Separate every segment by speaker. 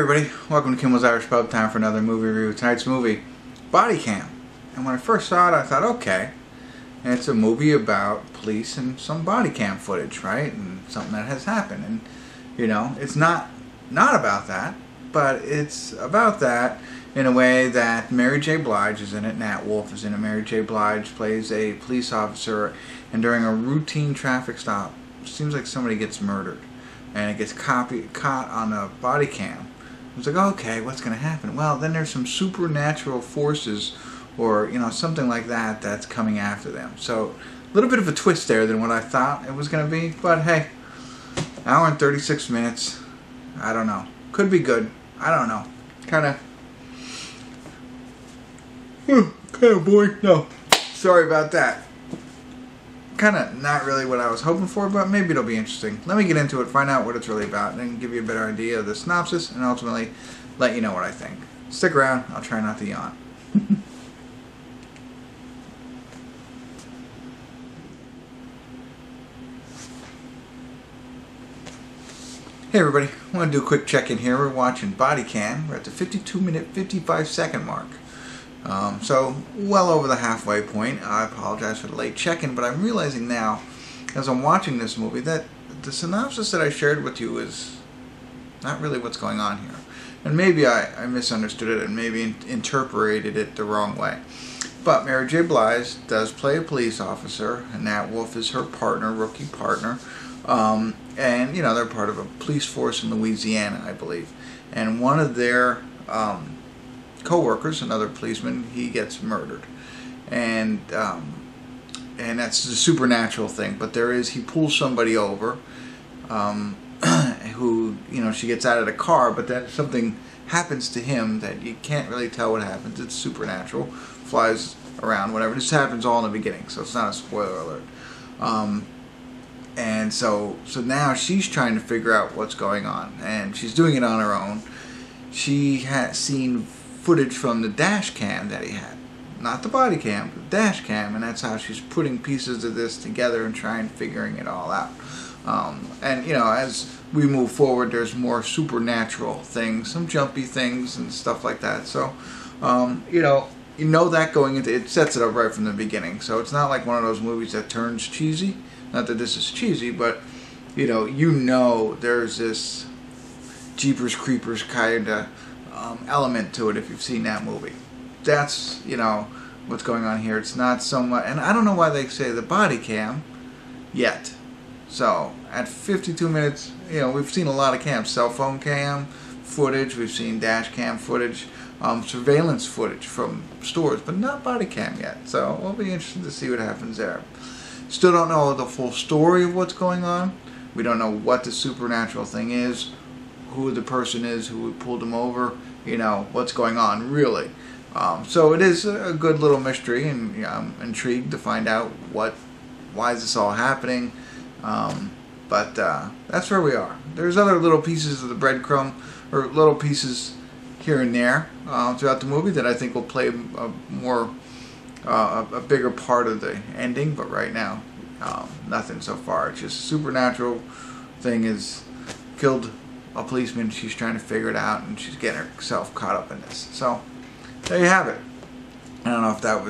Speaker 1: Hey everybody, welcome to Kimmel's Irish Pub. Time for another movie review. Tonight's movie, Body Cam. And when I first saw it, I thought, okay, it's a movie about police and some body cam footage, right? And something that has happened. And, you know, it's not about that, but it's about that in a way that Mary J. Blige is in it. Nat Wolff is in it. Mary J. Blige plays a police officer, and during a routine traffic stop, it seems like somebody gets murdered. And it gets caught on a body cam. It's like, okay, what's going to happen? Well, then there's some supernatural forces or, you know, something like that that's coming after them. So, a little bit of a twist there than what I thought it was going to be. But, hey, hour and 36 minutes. I don't know. Could be good. I don't know. Kind of boring. No. Sorry about that. Kind of not really what I was hoping for, but maybe it'll be interesting. Let me get into it, find out what it's really about, and then give you a better idea of the synopsis, and ultimately let you know what I think. Stick around. I'll try not to yawn. Hey everybody, I want to do a quick check-in here. We're watching Body Cam. We're at the 52-minute, 55-second mark. So, well over the halfway point. I apologize for the late check-in, but I'm realizing now, as I'm watching this movie, that the synopsis that I shared with you is not really what's going on here. And maybe I misunderstood it and maybe interpreted it the wrong way. But Mary J. Blige does play a police officer, and Nat Wolff is her partner, rookie partner. And, you know, they're part of a police force in Louisiana, I believe. And one of their co-workers, another policeman, he gets murdered, and that's a supernatural thing. But he pulls somebody over, who, you know, she gets out of the car, but then something happens to him that you can't really tell what happens. It's supernatural, flies around, whatever. This happens all in the beginning, so it's not a spoiler alert. And so now she's trying to figure out what's going on, and she's doing it on her own. She has seen footage from the dash cam that he had, not the body cam, but the dash cam, and that's how she's putting pieces of this together and figuring it all out. And you know, as we move forward, there's more supernatural things, some jumpy things and stuff like that. So, you know that going into it sets it up right from the beginning. So it's not like one of those movies that turns cheesy. Not that this is cheesy, but you know there's this Jeepers Creepers kind of element to it if you've seen that movie. That's, you know, what's going on here. It's not so much, and I don't know why they say the body cam yet. So at 52 minutes, you know, we've seen a lot of cams, cell phone cam footage, we've seen dash cam footage, surveillance footage from stores, but not body cam yet. So we'll be interested to see what happens there. Still don't know the full story of what's going on. We don't know what the supernatural thing is, who the person is who pulled him over, you know, what's going on, really. So it is a good little mystery, and you know, I'm intrigued to find out why is this all happening. But that's where we are. There's other little pieces of the breadcrumb, or little pieces here and there throughout the movie that I think will play a bigger part of the ending, but right now, nothing so far. It's just a supernatural thing is killed a policeman. She's trying to figure it out, and she's getting herself caught up in this. So there you have it. I don't know if that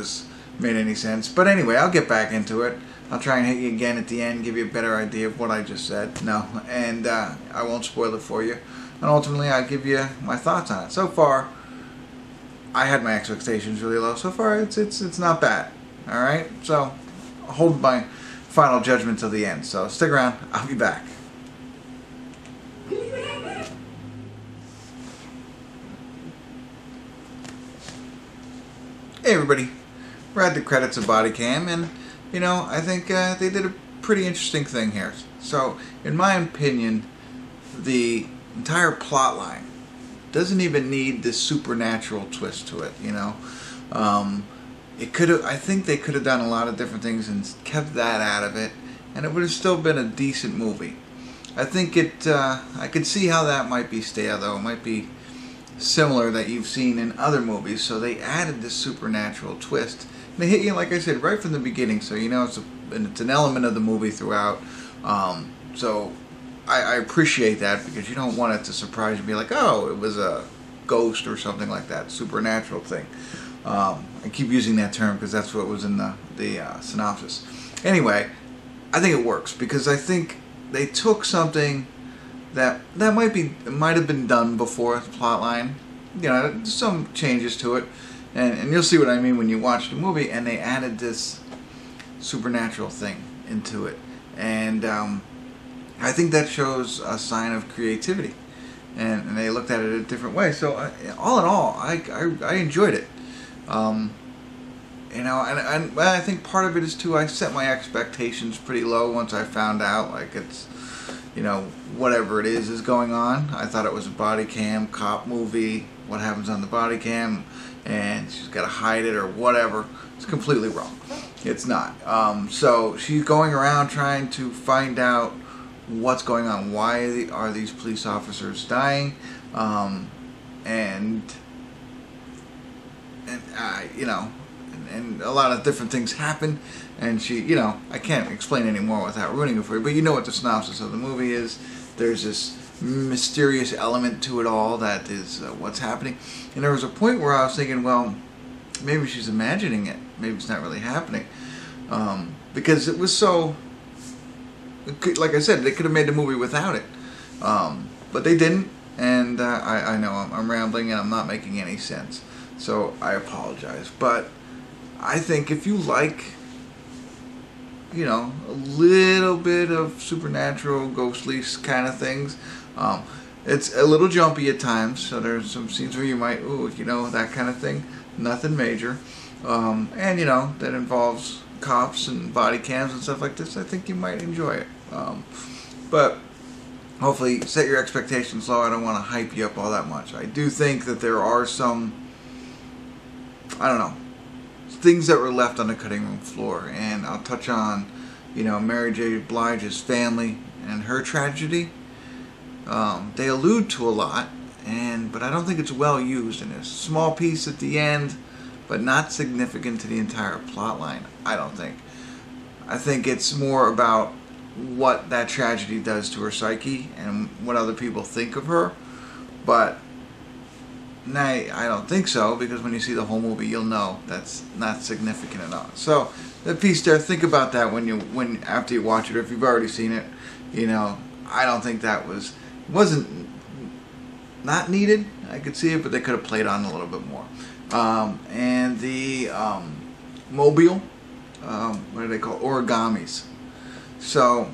Speaker 1: made any sense, but anyway, I'll get back into it. I'll try and hit you again at the end, give you a better idea of what I just said. No, and I won't spoil it for you. And ultimately, I'll give you my thoughts on it. So far, I had my expectations really low. So far, it's not bad. All right, so I'll hold my final judgment till the end. So stick around. I'll be back. Hey everybody, we're at the credits of Body Cam, and you know, I think they did a pretty interesting thing here. So, in my opinion, the entire plot line doesn't even need this supernatural twist to it. You know, I think they could have done a lot of different things and kept that out of it, and it would have still been a decent movie. I think I could see how that might be stale, though. It might be similar that you've seen in other movies, so they added this supernatural twist. And they hit you, like I said, right from the beginning, so you know it's an element of the movie throughout. So I appreciate that, because you don't want it to surprise you and be like, oh, it was a ghost or something like that, supernatural thing. I keep using that term because that's what was in the synopsis. Anyway, I think it works because I think they took something that might have been done before, the plot line. You know, some changes to it, and you'll see what I mean when you watch the movie. And they added this supernatural thing into it, and I think that shows a sign of creativity. And they looked at it a different way. So all in all, I enjoyed it. You know, and I think part of it is too, I set my expectations pretty low once I found out, like, it's, you know, whatever it is going on. I thought it was a body cam cop movie. What happens on the body cam, and she's got to hide it or whatever. It's completely wrong. It's not. So she's going around trying to find out what's going on. Why are these police officers dying? You know, and a lot of different things happen, and she, you know, I can't explain any more without ruining it for you, but you know what the synopsis of the movie is. There's this mysterious element to it all that is what's happening, and there was a point where I was thinking, well, maybe she's imagining it, maybe it's not really happening, because it was so, like I said, they could have made the movie without it, but they didn't, and I know I'm rambling and I'm not making any sense, so I apologize. But I think if you like, you know, a little bit of supernatural, ghostly kind of things, it's a little jumpy at times, so there's some scenes where you might, ooh, you know, that kind of thing. Nothing major, and you know, that involves cops and body cams and stuff like this. I think you might enjoy it, but hopefully set your expectations low. I don't want to hype you up all that much. I do think that there are some, I don't know, things that were left on the cutting room floor, and I'll touch on, you know, Mary J. Blige's family and her tragedy. They allude to a lot, but I don't think it's well used, and there's a small piece at the end, but not significant to the entire plot line, I don't think. I think it's more about what that tragedy does to her psyche and what other people think of her, but I don't think so, because when you see the whole movie, you'll know that's not significant enough. So that piece there, think about that when after you watch it, or if you've already seen it. You know, I don't think that wasn't not needed. I could see it, but they could have played on a little bit more. And the mobile, what do they call origamis? So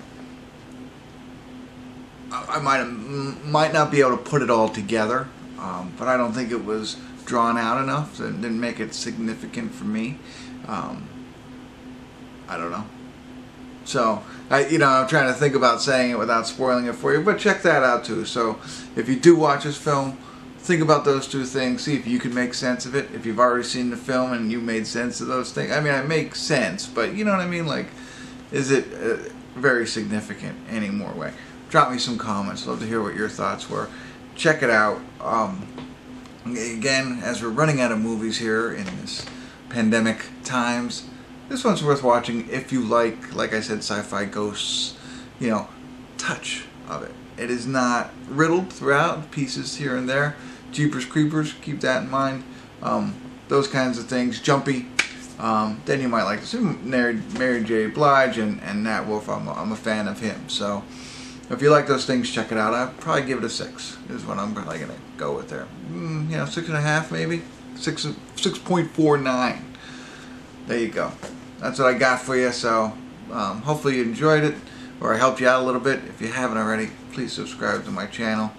Speaker 1: I might not be able to put it all together. But I don't think it was drawn out enough, so it didn't make it significant for me. I don't know. So, you know, I'm trying to think about saying it without spoiling it for you, but check that out too. So, if you do watch this film, think about those two things, see if you can make sense of it. If you've already seen the film and you made sense of those things, I mean, it makes sense, but you know what I mean? Like, is it very significant any more way? Drop me some comments. Love to hear what your thoughts were. Check it out. Again, as we're running out of movies here in this pandemic times, this one's worth watching if you like I said, sci-fi ghosts, you know, touch of it. It is not riddled throughout, pieces here and there. Jeepers Creepers, keep that in mind. Those kinds of things, jumpy. Then you might like this. Mary J. Blige and Nat Wolff, I'm a fan of him. So if you like those things, check it out. I'd probably give it a 6, is what I'm probably going to go with there. You know, 6.5 maybe? 6.49. There you go. That's what I got for you. So hopefully you enjoyed it, or I helped you out a little bit. If you haven't already, please subscribe to my channel.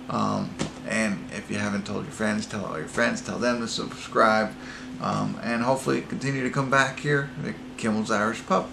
Speaker 1: And if you haven't told your friends, tell all your friends. Tell them to subscribe. And hopefully continue to come back here to Kimmel's Irish Pub.